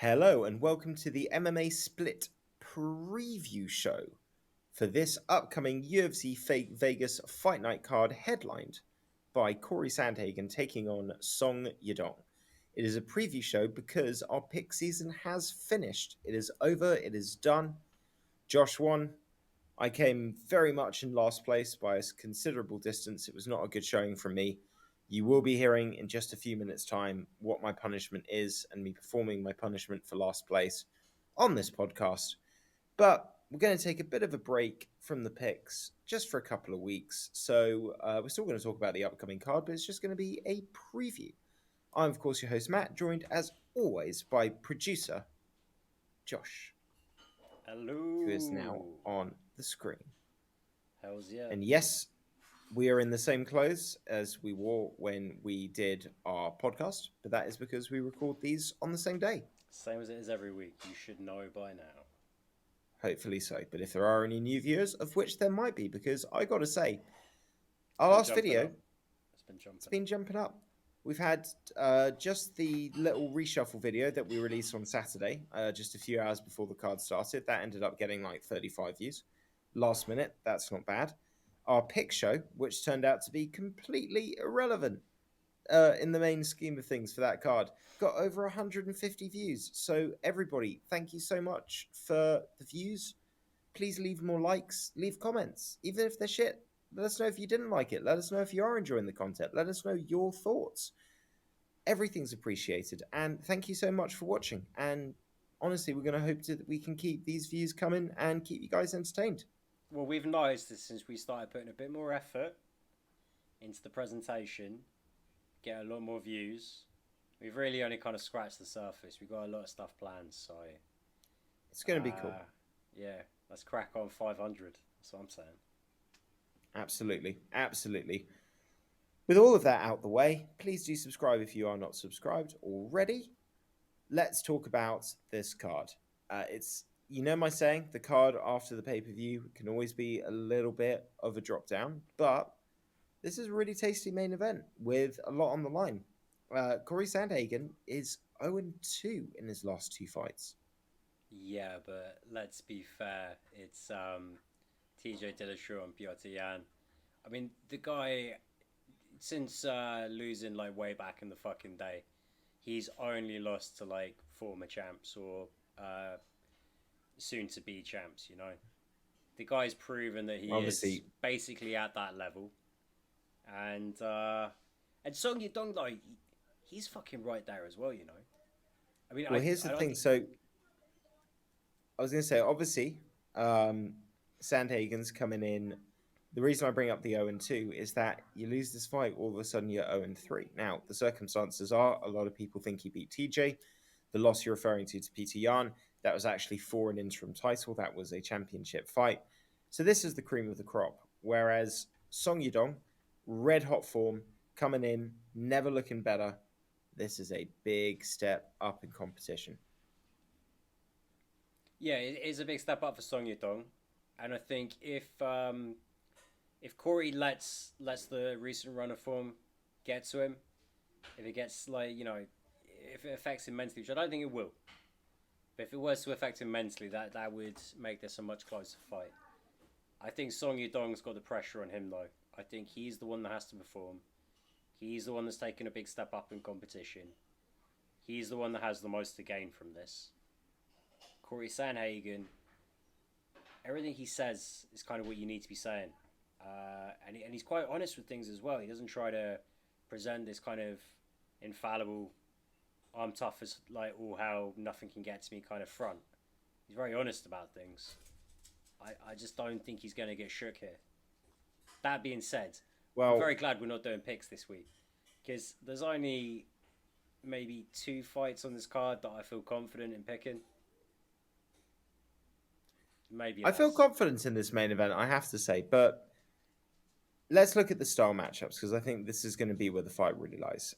Hello and welcome to the MMA Split preview show for this upcoming UFC Vegas Fight Night card headlined by Corey Sandhagen taking on Song Yadong. It is a preview show because our pick season has finished. It is over, it is done. Josh won. I came very much in last place by a considerable distance. It was not a good showing from me. You will be hearing in just a few minutes' time what my punishment is and me performing my punishment for last place on this podcast. But we're going to take a bit of a break from the picks just for a couple of weeks. So we're still going to talk about the upcoming card, but it's just going to be a preview. I'm, of course, your host, Matt, joined as always by producer Josh. Hello. Who is now on the screen. Hells yeah. And yes, we are in the same clothes as we wore when we did our podcast, but that is because we record these on the same day. Same as it is every week. You should know by now. Hopefully so. But if there are any new viewers, of which there might be, because I got to say, our last video, it's been jumping up. We've had just the little reshuffle video that we released on Saturday, just a few hours before the card started. That ended up getting like 35 views. Last minute, that's not bad. Our pick show, which turned out to be completely irrelevant in the main scheme of things for that card, got over 150 views. So everybody, thank you so much for the views. Please leave more likes, leave comments, even if they're shit. Let us know if you didn't like it. Let us know if you are enjoying the content. Let us know your thoughts. Everything's appreciated. And thank you so much for watching. And honestly, we're going to hope that we can keep these views coming and keep you guys entertained. Well, we've noticed this since we started putting a bit more effort into the presentation, get a lot more views. We've really only kind of scratched the surface. We've got a lot of stuff planned, so it's going to be cool. Yeah, let's crack on 500. That's what I'm saying. Absolutely. Absolutely. With all of that out the way, please do subscribe if you are not subscribed already. Let's talk about this card. It's, you know my saying, the card after the pay-per-view can always be a little bit of a drop down, but this is a really tasty main event with a lot on the line. Corey Sandhagen is 0-2 in his last two fights. Yeah, but let's be fair. It's TJ Dillashaw and Piotr Jan. I mean, the guy, since losing like way back in the fucking day, he's only lost to like former champs or soon to be champs, you know. The guy's proven that he is basically at that level. And Song Yadong, like, he's fucking right there as well, you know. I mean, well, here's the thing. So I was going to say, obviously, Sandhagen's coming in. The reason I bring up the 0-2 is that you lose this fight, all of a sudden you're 0-3. Now, the circumstances are, a lot of people think he beat TJ. The loss you're referring to Peter Yan, that was actually for an interim title. That was a championship fight. So this is the cream of the crop. Whereas Song Yadong, red hot form, coming in, never looking better. This is a big step up in competition. Yeah, it is a big step up for Song Yadong. And I think if Corey lets the recent run of form get to him, if it gets like, you know, if it affects him mentally, which I don't think it will, but if it was to affect him mentally, that would make this a much closer fight. I think Song Yadong's got the pressure on him though. I think he's the one that has to perform. He's the one that's taken a big step up in competition. He's the one that has the most to gain from this. Corey Sandhagen, everything he says is kind of what you need to be saying. And he's quite honest with things as well. He doesn't try to present this kind of infallible, I'm tough as like all hell, nothing can get to me kind of front. He's very honest about things. I just don't think he's going to get shook here. That being said, I'm very glad we're not doing picks this week, because there's only maybe 2 fights on this card that I feel confident in picking. Maybe less. I feel confident in this main event, I have to say, but let's look at the style matchups, because I think this is going to be where the fight really lies.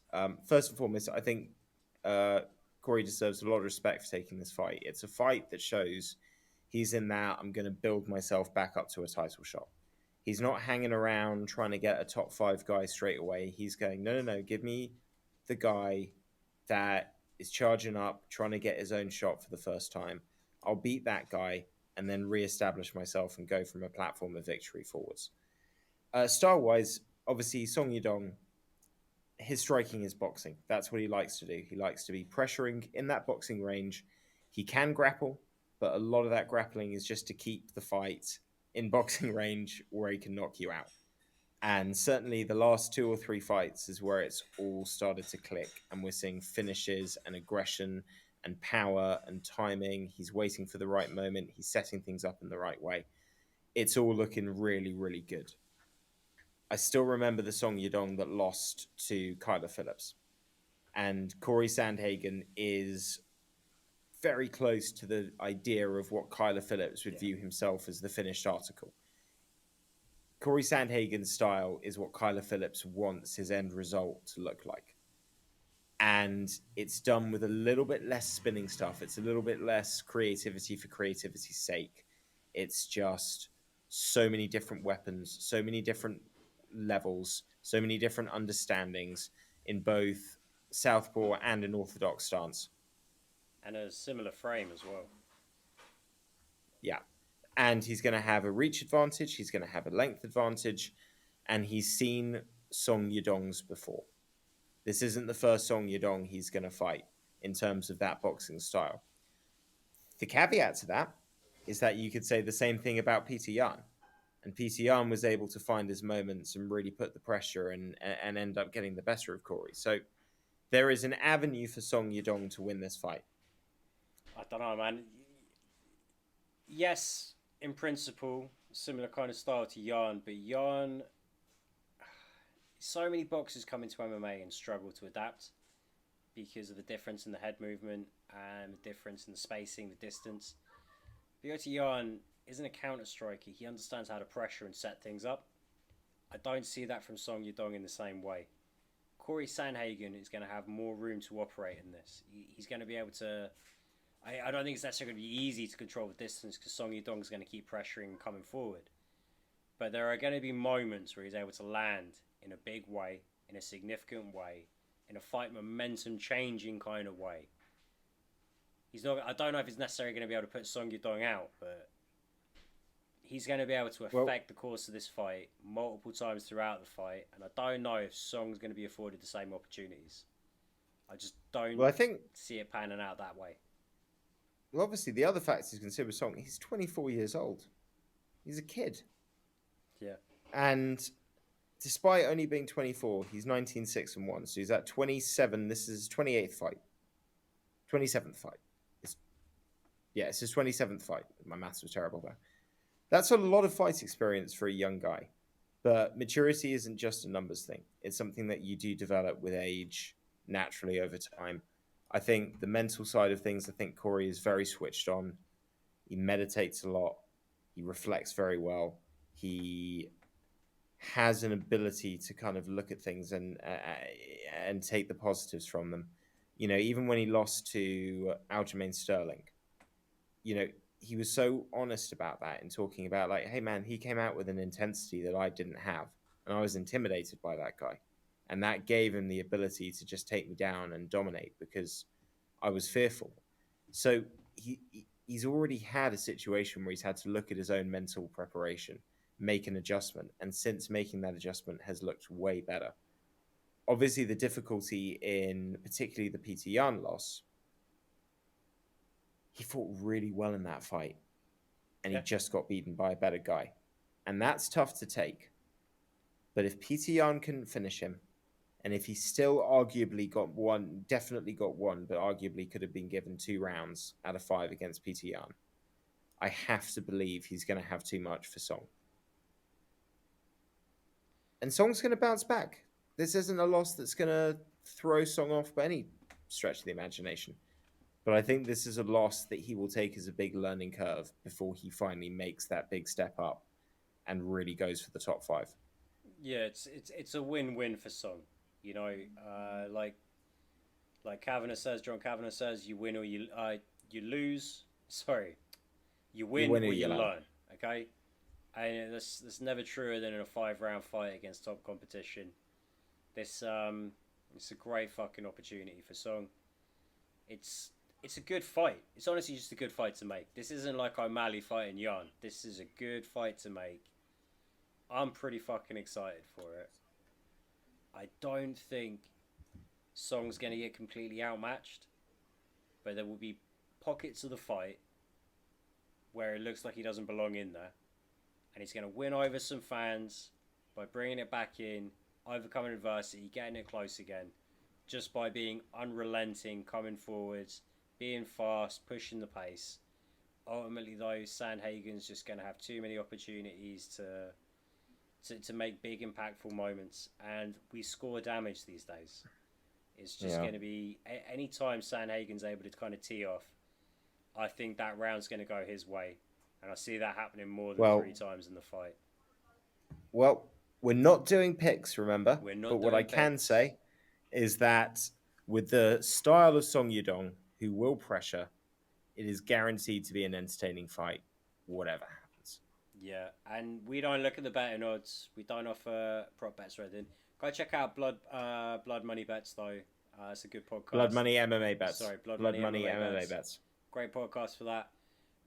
First and foremost, I think Corey deserves a lot of respect for taking this fight. It's a fight that shows he's in that I'm going to build myself back up to a title shot. He's not hanging around trying to get a top 5 guy straight away. He's going, no, give me the guy that is charging up, trying to get his own shot for the first time. I'll beat that guy and then re-establish myself and go from a platform of victory forwards. Style-wise, obviously, Song Yadong, his striking is boxing. That's what he likes to do. He likes to be pressuring in that boxing range. He can grapple, but a lot of that grappling is just to keep the fight in boxing range where he can knock you out. And certainly the last 2 or 3 fights is where it's all started to click, and we're seeing finishes and aggression and power and timing. He's waiting for the right moment. He's setting things up in the right way. It's all looking really, really good. I still remember the Song Yadong that lost to Kyler Phillips. And Corey Sandhagen is very close to the idea of what Kyler Phillips would view himself as the finished article. Corey Sandhagen's style is what Kyler Phillips wants his end result to look like. And it's done with a little bit less spinning stuff. It's a little bit less creativity for creativity's sake. It's just so many different weapons, so many different levels, so many different understandings in both southpaw and an orthodox stance. And a similar frame as well. Yeah. And he's going to have a reach advantage. He's going to have a length advantage. And he's seen Song Yadongs before. This isn't the first Song Yadong he's going to fight in terms of that boxing style. The caveat to that is that you could say the same thing about Peter Yan. And Peter Yan was able to find his moments and really put the pressure and end up getting the better of Corey. So there is an avenue for Song Yadong to win this fight. I don't know, man. Yes, in principle, similar kind of style to Yan, but Yan, so many boxers come into MMA and struggle to adapt because of the difference in the head movement and the difference in the spacing, the distance. But Yan isn't a counter striker. He understands how to pressure and set things up. I don't see that from Song Yadong in the same way. Corey Sandhagen is going to have more room to operate in this. He's going to be able to... I don't think it's necessarily going to be easy to control the distance because Song Yadong is going to keep pressuring and coming forward. But there are going to be moments where he's able to land in a big way, in a significant way, in a fight momentum changing kind of way. He's not. I don't know if he's necessarily going to be able to put Song Yadong out, but he's going to be able to affect the course of this fight multiple times throughout the fight. And I don't know if Song's going to be afforded the same opportunities. I just don't see it panning out that way. Well, obviously, the other factors to consider with Song, he's 24 years old. He's a kid. Yeah. And despite only being 24, he's 19-6-1. So he's at 27. This is his 28th fight. 27th fight. It's his 27th fight. My maths was terrible there. That's a lot of fight experience for a young guy. But maturity isn't just a numbers thing. It's something that you do develop with age naturally over time. I think the mental side of things, I think Corey is very switched on. He meditates a lot. He reflects very well. He has an ability to kind of look at things and take the positives from them. You know, even when he lost to Aljamain Sterling, you know, he was so honest about that and talking about like, hey man, he came out with an intensity that I didn't have. And I was intimidated by that guy. And that gave him the ability to just take me down and dominate because I was fearful. So he's already had a situation where he's had to look at his own mental preparation, make an adjustment. And since making that adjustment has looked way better. Obviously, the difficulty in particularly the Peter Yan loss, he fought really well in that fight. And he just got beaten by a better guy. And that's tough to take. But if Peter Yan couldn't finish him, and if he still arguably definitely got one, but arguably could have been given 2 rounds out of 5 against Peter Yan, I have to believe he's going to have too much for Song. And Song's going to bounce back. This isn't a loss that's going to throw Song off by any stretch of the imagination. But I think this is a loss that he will take as a big learning curve before he finally makes that big step up and really goes for the top 5. Yeah, it's a win-win for Song. You know, like Kavanagh says, John Kavanagh says, you win or you lose. Sorry, you win or you learn. Okay, and that's never truer than in a 5-round fight against top competition. It's a great fucking opportunity for Song. It's a good fight. It's honestly just a good fight to make. This isn't like O'Malley fighting Jan. This is a good fight to make. I'm pretty fucking excited for it. I don't think Song's going to get completely outmatched, but there will be pockets of the fight where it looks like he doesn't belong in there, and he's going to win over some fans by bringing it back in, overcoming adversity, getting it close again, just by being unrelenting, coming forwards, being fast, pushing the pace. Ultimately, though, Sandhagen's just going to have too many opportunities to make big, impactful moments, and we score damage these days. It's just going to be any time Sandhagen's able to kind of tee off, I think that round's going to go his way, and I see that happening more than 3 times in the fight. Well, we're not doing picks, remember? We're not. But what I can say is that with the style of Song Yudong, who will pressure, it is guaranteed to be an entertaining fight, whatever happens. Yeah, and we don't look at the betting odds. We don't offer prop bets or anything. Go check out Blood Money Bets, though. It's a good podcast. Blood Money MMA Bets. Sorry, Blood Money MMA Bets. Great podcast for that.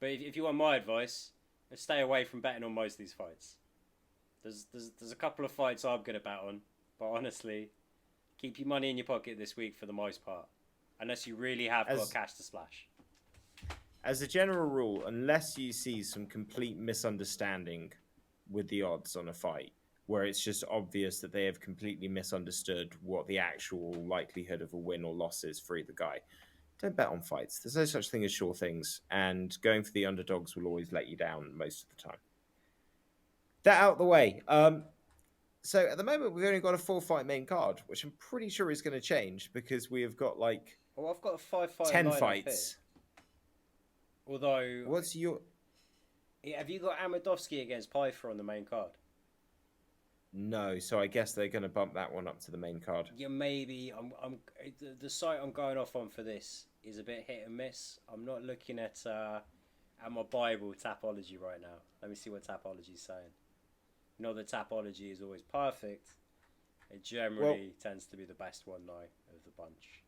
But if you want my advice, stay away from betting on most of these fights. There's a couple of fights I'm going to bet on, but honestly, keep your money in your pocket this week for the most part, unless you really have got cash to splash. As a general rule, unless you see some complete misunderstanding with the odds on a fight, where it's just obvious that they have completely misunderstood what the actual likelihood of a win or loss is for either guy, don't bet on fights. There's no such thing as sure things, and going for the underdogs will always let you down most of the time. That out of the way. So at the moment, we've only got a 4-fight main card, which I'm pretty sure is going to change because we have got like... Oh, I've got a 5-fight 10 fights. Although... What's your... Have you got Amadovsky against Pfeiffer on the main card? No, so I guess they're going to bump that one up to the main card. Yeah, maybe. The site I'm going off on for this is a bit hit and miss. I'm not looking at my Bible, Tapology, right now. Let me see what Tapology's saying. Not that Tapology is always perfect. It generally tends to be the best one, though, of the bunch.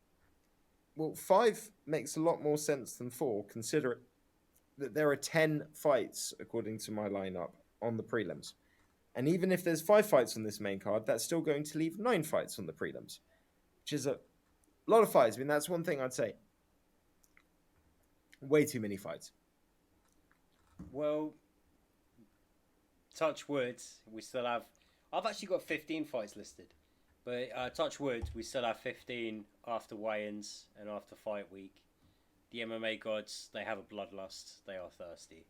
Well, 5 makes a lot more sense than 4, considering that there are 10 fights, according to my lineup, on the prelims. And even if there's 5 fights on this main card, that's still going to leave 9 fights on the prelims, which is a lot of fights. I mean, that's one thing I'd say. Way too many fights. Well, touch wood, we still have... I've actually got 15 fights listed. But touch wood, we still have 15 after weigh-ins and after fight week. The MMA gods, they have a bloodlust. They are thirsty.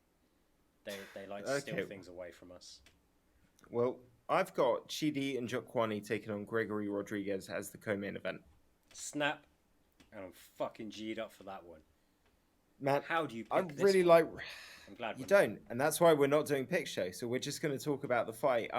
They like to steal things away from us. Well, I've got Chidi and Jokwani taking on Gregory Rodriguez as the co-main event. Snap. And I'm fucking G'd up for that one. Man, how do you pick I this really one? like... I'm glad you don't, and that's why we're not doing pick show. So we're just going to talk about the fight.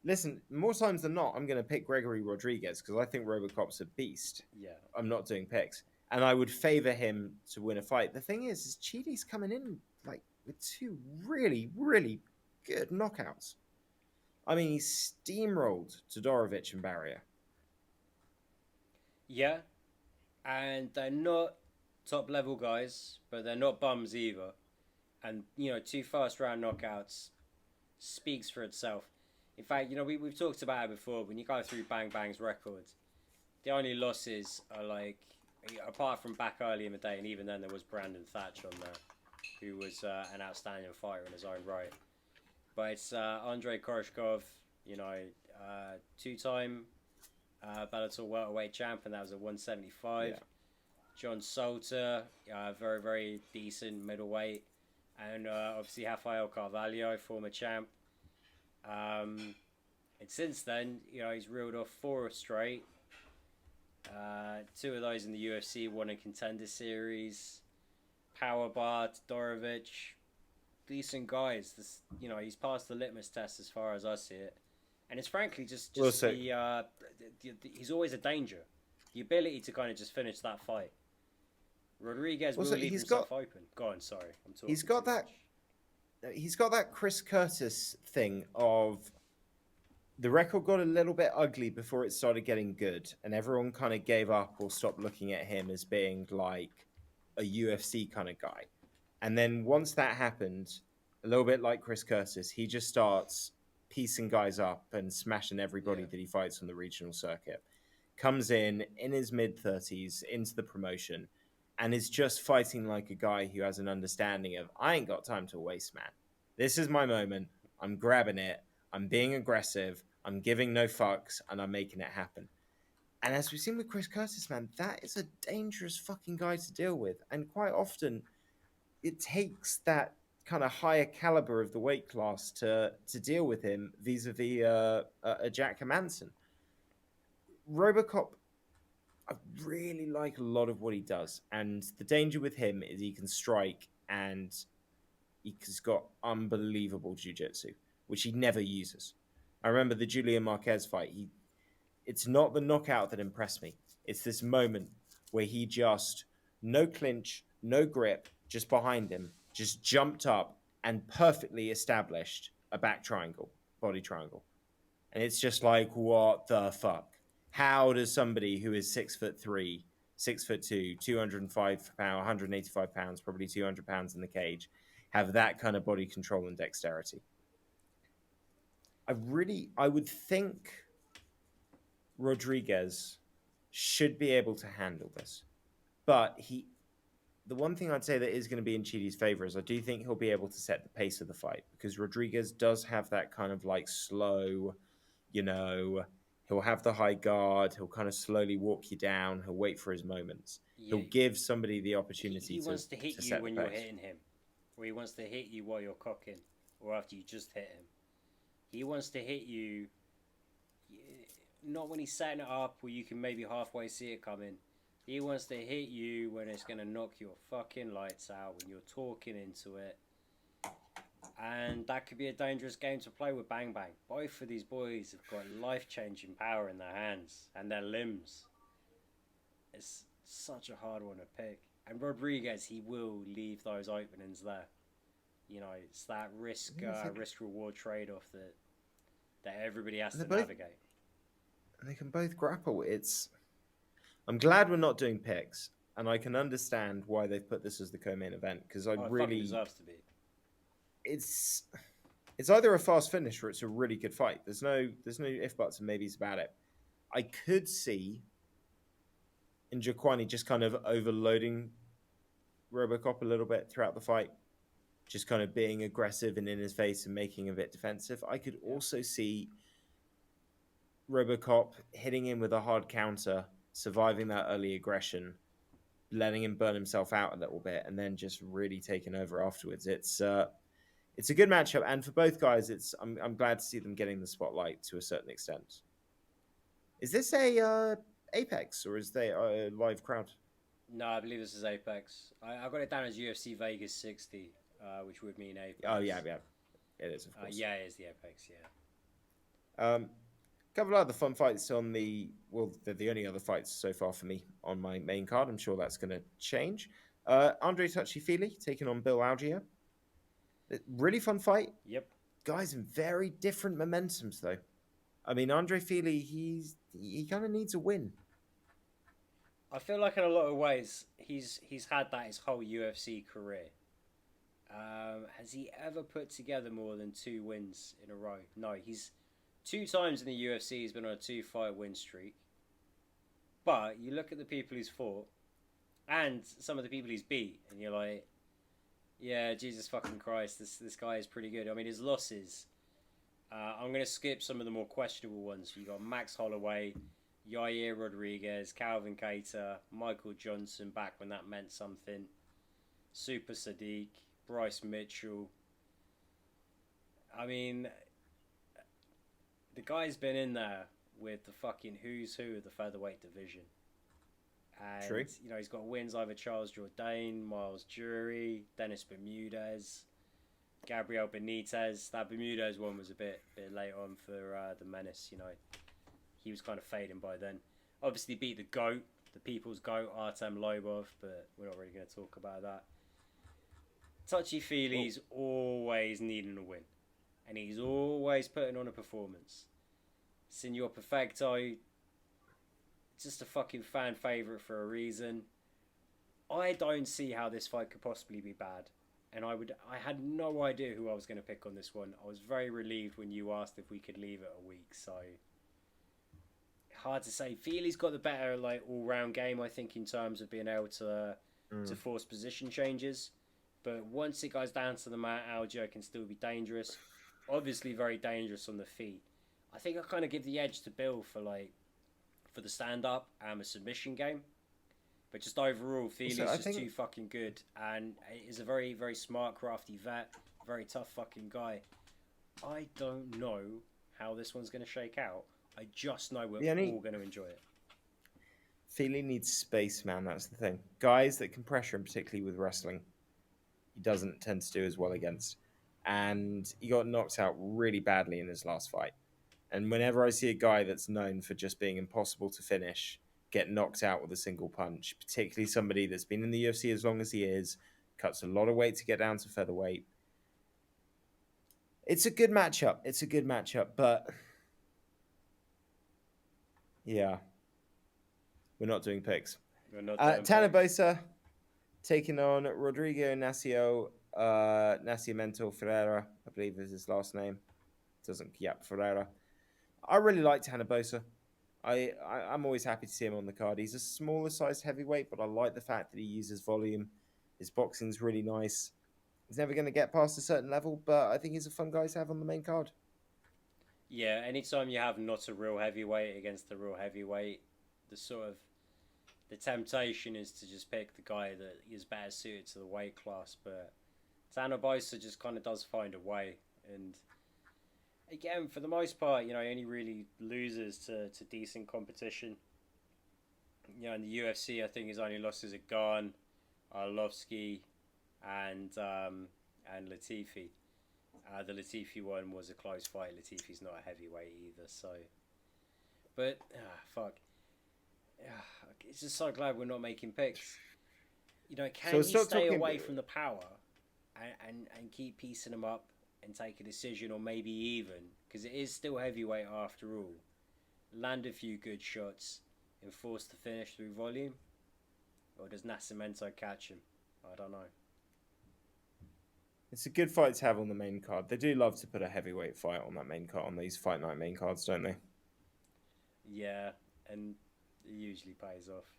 Listen, more times than not, I'm going to pick Gregory Rodriguez because I think Robocop's a beast. Yeah. I'm not doing picks. And I would favor him to win a fight. The thing is Chidi's coming in like with 2 really, really good knockouts. I mean, he steamrolled Todorovic and Barrier. Yeah. And they're not top level guys, but they're not bums either. And, 2 first-round knockouts speaks for itself. In fact, we've talked about it before. When you go through Bang Bang's records, the only losses are like, apart from back early in the day, and even then there was Brandon Thatch on there, who was an outstanding fighter in his own right. But it's Andrei Koreshkov, 2-time Bellator welterweight champ, and that was at 175. Yeah. John Salter, very, very decent middleweight. And obviously Rafael Carvalho, former champ. And since then, he's reeled off 4 straight. 2 of those in the UFC, 1 in Contender Series. Powerbar, Todorovic. Decent guys. This, he's passed the litmus test as far as I see it. And it's frankly just he's always a danger. The ability to kind of just finish that fight. Rodriguez will leave himself open. Go on, sorry. I'm talking. He's got that Chris Curtis thing of the record got a little bit ugly before it started getting good, and everyone kind of gave up or stopped looking at him as being like a UFC kind of guy. And then once that happened, a little bit like Chris Curtis, he just starts piecing guys up and smashing everybody that he fights on the regional circuit. Comes in his mid-30s into the promotion and is just fighting like a guy who has an understanding of, I ain't got time to waste, man. This is my moment. I'm grabbing it. I'm being aggressive. I'm giving no fucks, and I'm making it happen. And as we've seen with Chris Curtis, man, that is a dangerous fucking guy to deal with. And quite often, it takes that kind of higher caliber of the weight class to deal with him vis-a-vis a Jack Hermanson. Robocop, I really like a lot of what he does, and the danger with him is he can strike, and he's got unbelievable jiu-jitsu, which he never uses. I remember the Julian Marquez fight. It's not the knockout that impressed me. It's this moment where he just, no clinch, no grip, just behind him, just jumped up and perfectly established a back triangle, body triangle. And it's just like, what the fuck? How does somebody who is 6'3", 6'2", 205 pounds, 185 pounds, probably 200 pounds in the cage, have that kind of body control and dexterity? I would think Rodriguez should be able to handle this. But the one thing I'd say that is going to be in Chidi's favor is I do think he'll be able to set the pace of the fight, because Rodriguez does have that kind of like slow, he'll have the high guard, he'll kind of slowly walk you down, he'll wait for his moments. Yeah. He'll give somebody the opportunity he wants to hit you when you're hitting him, or he wants to hit you while you're cocking, or after you just hit him. He wants to hit you not when he's setting it up where you can maybe halfway see it coming. He wants to hit you when it's going to knock your fucking lights out, when you're talking into it. And that could be a dangerous game to play with Bang Bang. Both of these boys have got life-changing power in their hands and their limbs. It's such a hard one to pick. And Rodriguez, he will leave those openings there. It's that risk-reward trade-off that everybody has to navigate. They can both grapple. I'm glad we're not doing picks, and I can understand why they've put this as the co-main event, because it really deserves to be. It's either a fast finish or it's a really good fight. There's no if buts and maybes about it. I could see Njokwani just kind of overloading Robocop a little bit throughout the fight, just kind of being aggressive and in his face and making a bit defensive. I could also see Robocop hitting him with a hard counter, surviving that early aggression, letting him burn himself out a little bit, and then just really taking over afterwards. It's a good matchup, and for both guys, I'm glad to see them getting the spotlight to a certain extent. Is this a Apex, or is they a live crowd? No, I believe this is Apex. I got it down as UFC Vegas 60, which would mean Apex. Oh yeah, it is, of course. Yeah, it is the Apex. Yeah. A couple of other fun fights on they're the only other fights so far for me on my main card. I'm sure that's going to change. Andre Touchy taking on Bill Algier. Really fun fight. Yep. Guys in very different momentums, though. I mean, Andre Fili, he kind of needs a win. I feel like in a lot of ways he's had that his whole UFC career. Has he ever put together more than 2 wins in a row? No, he's 2 times in the UFC he's been on a 2-fight win streak. But you look at the people he's fought and some of the people he's beat, and you're like, yeah, Jesus fucking Christ, this guy is pretty good. I mean, his losses, I'm going to skip some of the more questionable ones. You got Max Holloway, Yair Rodriguez, Calvin Kattar, Michael Johnson back when that meant something, Super Sadiq, Bryce Mitchell. I mean, the guy's been in there with the fucking who's who of the featherweight division. And, True. He's got wins over Charles Jourdain, Miles Jury, Dennis Bermudez, Gabriel Benitez. That Bermudez one was a bit late on for the Menace, He was kind of fading by then. Obviously beat the GOAT, the people's GOAT, Artem Lobov, but we're not really going to talk about that. Touchy Feely's always needing a win. And he's always putting on a performance. Senor Perfecto, just a fucking fan favorite for a reason. I don't see how this fight could possibly be bad. And I had no idea who I was going to pick on this one. I was very relieved when you asked if we could leave it a week. So hard to say. Feely's got the better like all round game, I think, in terms of being able to force position changes. But once it goes down to the mat, Algier can still be dangerous. Obviously, very dangerous on the feet. I think I kind of give the edge to Bill for the stand up and the submission game. But just overall, Feely's just too fucking good, and is a very, very smart, crafty vet, very tough fucking guy. I don't know how this one's going to shake out. I just know we're all going to enjoy it. Feely needs space, man. That's the thing. Guys that can pressure him, particularly with wrestling, he doesn't tend to do as well against. And he got knocked out really badly in his last fight. And whenever I see a guy that's known for just being impossible to finish get knocked out with a single punch, particularly somebody that's been in the UFC as long as he is, cuts a lot of weight to get down to featherweight. It's a good matchup. But yeah, we're not doing picks. Tanabosa taking on Rodrigo Nascimento Ferreira, I believe is his last name. Ferreira. I really like Tanabosa. I'm always happy to see him on the card. He's a smaller sized heavyweight, but I like the fact that he uses volume. His boxing's really nice. He's never going to get past a certain level, but I think he's a fun guy to have on the main card. Yeah, anytime you have not a real heavyweight against a real heavyweight, the temptation is to just pick the guy that is better suited to the weight class. But Tanabosa just kind of does find a way, and again, for the most part, he only really loses to decent competition. In the UFC, I think his only losses are Gane, Arlovsky, and Latifi. The Latifi one was a close fight. Latifi's not a heavyweight either, so. But fuck, it's just so glad we're not making picks. Can he stay away from the power and keep piecing them up and take a decision, or maybe even, because it is still heavyweight after all, land a few good shots and force the finish through volume? Or does Nascimento catch him? I don't know. It's a good fight to have on the main card. They do love to put a heavyweight fight on that main card, on these fight night main cards, don't they? Yeah, and it usually pays off.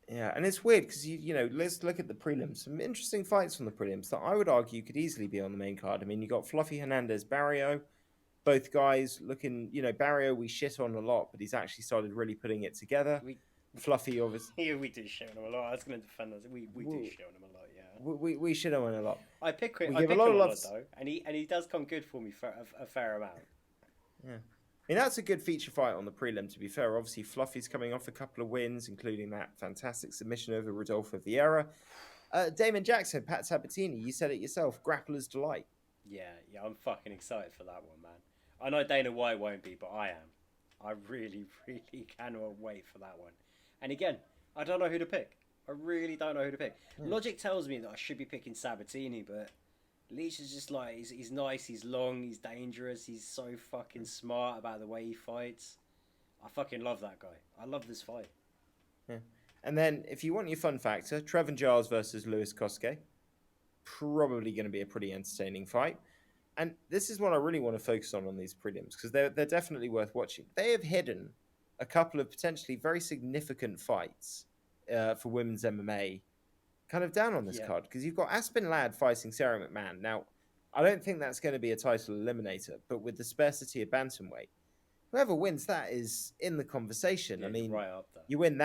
Yeah, and it's weird because let's look at the prelims. Some interesting fights on the prelims that I would argue could easily be on the main card. I mean, you got Fluffy Hernandez, Barrio, both guys looking. Barrio we shit on a lot, but he's actually started really putting it together. Fluffy, obviously. Yeah, we do shit on him a lot. I was going to defend us. We do shit on him a lot. Yeah. We shit on him a lot. I pick him a lot though, and he does come good for me for a fair amount. Yeah. I mean, that's a good feature fight on the prelim, to be fair. Obviously, Fluffy's coming off a couple of wins, including that fantastic submission over Rodolfo Vieira. Damon Jackson, Pat Sabatini, you said it yourself, grappler's delight. Yeah, I'm fucking excited for that one, man. I know Dana White won't be, but I am. I really, really cannot wait for that one. And again, I don't know who to pick. I really don't know who to pick. Logic tells me that I should be picking Sabatini, but Leach is just like, he's nice, he's long, he's dangerous, he's so fucking smart about the way he fights. I fucking love that guy. I love this fight. Yeah. And then, if you want your fun factor, Trevin Giles versus Louis Koske. Probably going to be a pretty entertaining fight. And this is what I really want to focus on these prelims, because they're definitely worth watching. They have hidden a couple of potentially very significant fights for women's MMA kind of down on this card, because you've got Aspen Ladd fighting Sarah McMahon. Now, I don't think that's going to be a title eliminator, but with the sparsity of bantamweight, whoever wins that is in the conversation. Yeah, I mean, right up there. you win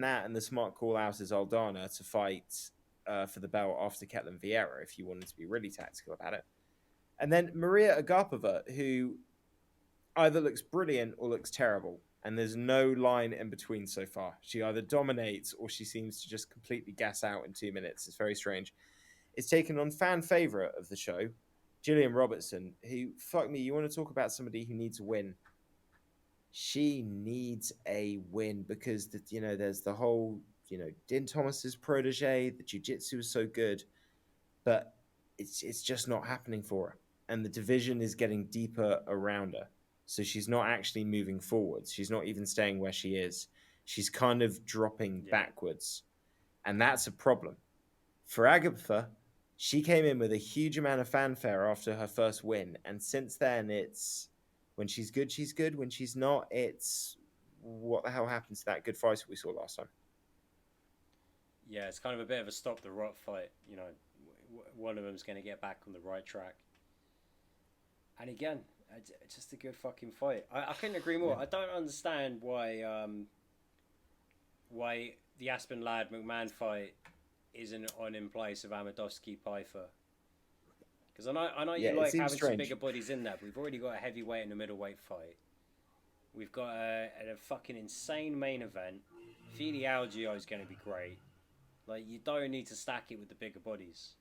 that, and the smart call out is Aldana to fight for the belt after Ketlin Vieira, if you wanted to be really tactical about it. And then Maria Agarpava, who either looks brilliant or looks terrible. And there's no line in between so far. She either dominates or she seems to just completely gas out in 2 minutes. It's very strange. It's taken on fan favorite of the show, Julian Robertson, who, fuck me, you want to talk about somebody who needs a win. She needs a win because, there's the whole, Din Thomas's protege, the jiu-jitsu is so good, but it's just not happening for her. And the division is getting deeper around her. So she's not actually moving forwards. She's not even staying where she is. She's kind of dropping backwards. And that's a problem. For Agarpava, she came in with a huge amount of fanfare after her first win. And since then, it's when she's good, she's good. When she's not, it's what the hell happened to that good fighter we saw last time? Yeah, it's kind of a bit of a stop the rot fight. You know, one of them's going to get back on the right track. And again, it's just a good fucking fight. I couldn't agree more. Yeah. I don't understand why the Aspen Ladd McMahon fight isn't on in place of Amadovsky Pfeiffer. Because I know you like having some bigger bodies in there, but we've already got a heavyweight and a middleweight fight. We've got a fucking insane main event. Fili Algier is going to be great. Like, you don't need to stack it with the bigger bodies.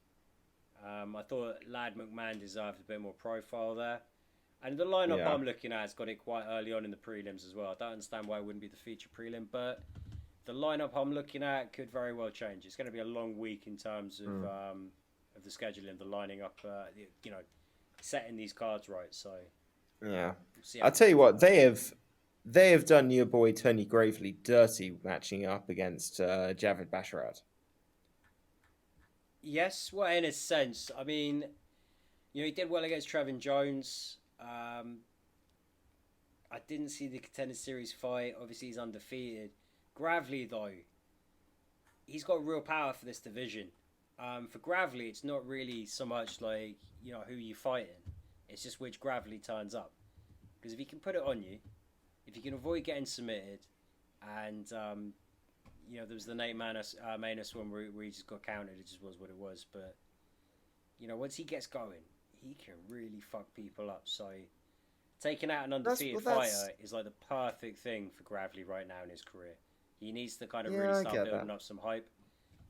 I thought Ladd McMahon deserved a bit more profile there. And the lineup I'm looking at has got it quite early on in the prelims as well. I don't understand why it wouldn't be the feature prelim, but the lineup I'm looking at could very well change. It's going to be a long week in terms of the scheduling, the lining up, setting these cards right. So yeah, I'll tell you what, they have done your boy Tony Gravely dirty matching up against Javid Basharat. Yes, well, in a sense. I mean, he did well against Trevin Jones. I didn't see the Contender Series fight. Obviously, he's undefeated. Gravely, though, he's got real power for this division. For Gravely, it's not really so much like, who you're fighting. It's just which Gravely turns up. Because if he can put it on you, if you can avoid getting submitted, and, there was the Nate Manus one where he just got counted. It just was what it was. But, once he gets going, he can really fuck people up. So taking out an undefeated fighter is like the perfect thing for Gravely right now in his career. He needs to kind of really start building up some hype.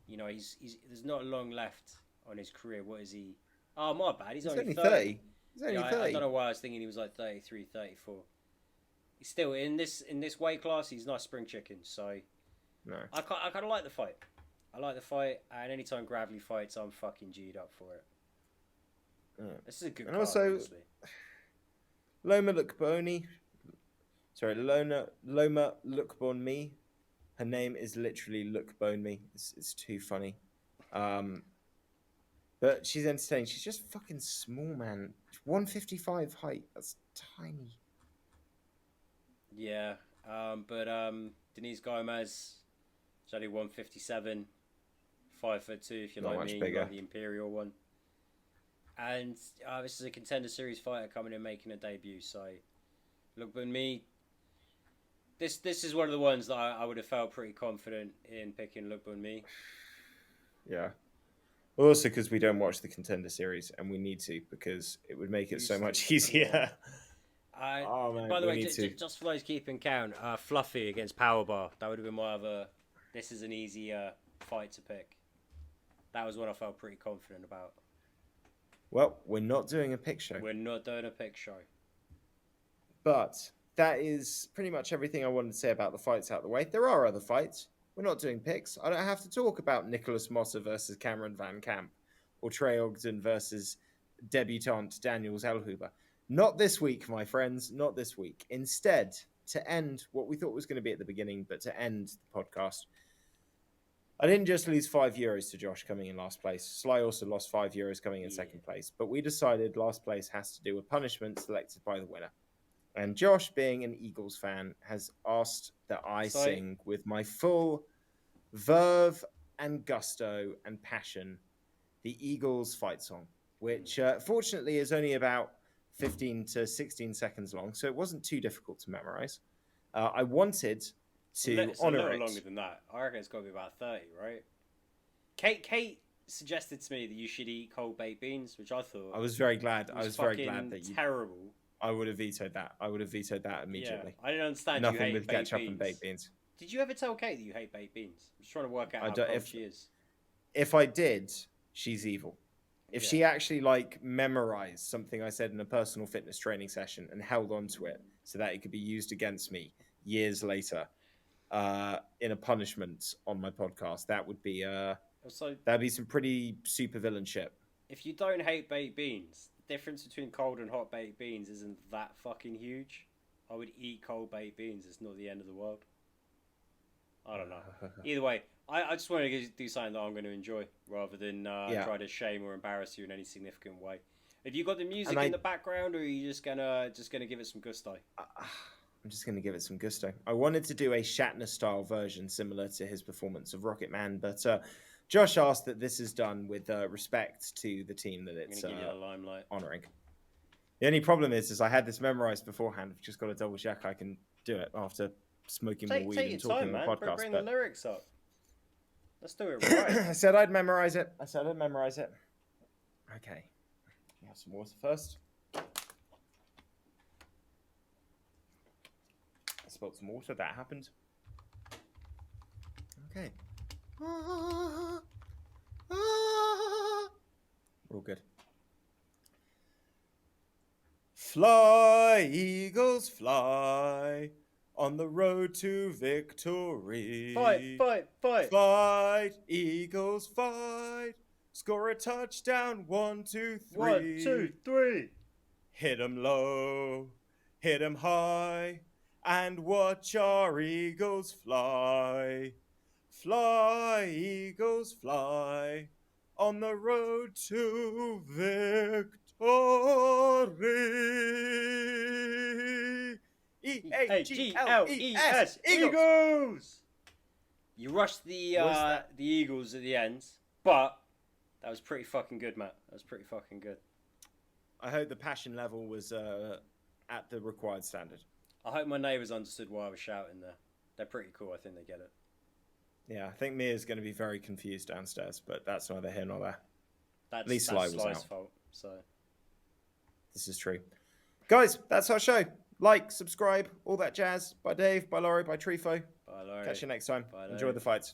He's there's not long left on his career. What is he? Oh, my bad. He's only 30. He's only 30. I don't know why I was thinking he was like 33, 34. He's still in this weight class. He's not spring chicken. So no. I kind of like the fight. I like the fight, and anytime Gravely fights, I'm fucking G'd up for it. Yeah. This is a good card, also, honestly. Loma Lookbonme. Her name is literally Lookbonme. It's too funny. But she's entertaining. She's just fucking small, man. 155 height. That's tiny. Yeah. But Denise Gomez, she's only 157. 5'2" if you like me. You like the Imperial one. And this is a Contender Series fighter coming in making a debut. So, Lookbonme. This is one of the ones that I would have felt pretty confident in picking Lookbonme. Yeah. Also, because we don't watch the Contender Series, and we need to, because it would make it so much easier. Man, by the way, just for those keeping count, Fluffy against Powerbar. That would have been my other. This is an easy fight to pick. That was one I felt pretty confident about. Well, we're not doing a pick show. We're not doing a pick show. But that is pretty much everything I wanted to say about the fights out of the way. There are other fights. We're not doing picks. I don't have to talk about Nicholas Motta versus Cameron Van Camp or Trey Ogden versus debutant Daniels Elhuber. Not this week, my friends. Not this week. Instead, to end what we thought was going to be at the beginning, but to end the podcast, I didn't just lose €5 to Josh coming in last place. Sly also lost €5 coming in second place. But we decided last place has to do a punishment selected by the winner. And Josh, being an Eagles fan, has asked that I sing with my full verve and gusto and passion the Eagles fight song, which fortunately is only about 15 to 16 seconds long, so it wasn't too difficult to memorize. I wanted to honor it. It's a little longer than that. I reckon it's got to be about 30, right? Kate suggested to me that you should eat cold baked beans, which I thought I was very glad. I was very glad that you. Terrible. I would have vetoed that. I would have vetoed that immediately. Yeah, I didn't understand. Nothing you hate with baked ketchup beans. And baked beans. Did you ever tell Kate that you hate baked beans? I'm just trying to work out how cold she is. If I did, she's evil. If she actually memorized something I said in a personal fitness training session and held on to it so that it could be used against me years later in a punishment on my podcast, that would be that'd be some pretty super villain shit. If you don't hate baked beans, the difference between cold and hot baked beans isn't that fucking huge. I would eat cold baked beans. It's not the end of the world. I don't know. Either way, I just want to do something that I'm going to enjoy rather than try to shame or embarrass you in any significant way. Have you got the music in the background, or are you just gonna give it some gusto? I'm just gonna give it some gusto. I wanted to do a Shatner style version similar to his performance of Rocket Man, but Josh asked that this is done with respect to the team that it's honoring. The only problem is I had this memorized beforehand. I've just got to double check I can do it after smoking more weed and talking on the podcast. Bring the lyrics up. Let's do it right. I said I'd memorize it. Okay. We have some water first. I spilled some water. That happened. Okay. We're all good. Fly, eagles, fly on the road to victory. Fight. Fight, eagles, fight. Score a touchdown, 1, 2, 3. 1, 2, 3. Hit 'em low, hit 'em high, and watch our eagles fly. Fly, eagles, fly on the road to victory. Eagles. Eagles. You rushed the Eagles at the end, but that was pretty fucking good, Matt. That was pretty fucking good. I hope the passion level was at the required standard. I hope my neighbours understood why I was shouting there. They're pretty cool. I think they get it. Yeah, I think Mia's going to be very confused downstairs, but that's neither here nor there. At least Sly was out. Fault, so. This is true. Guys, that's our show. Like, subscribe, all that jazz. By Dave, by Laurie, by Trifo. Bye, Laurie. Catch you next time. Bye, Enjoy the fights.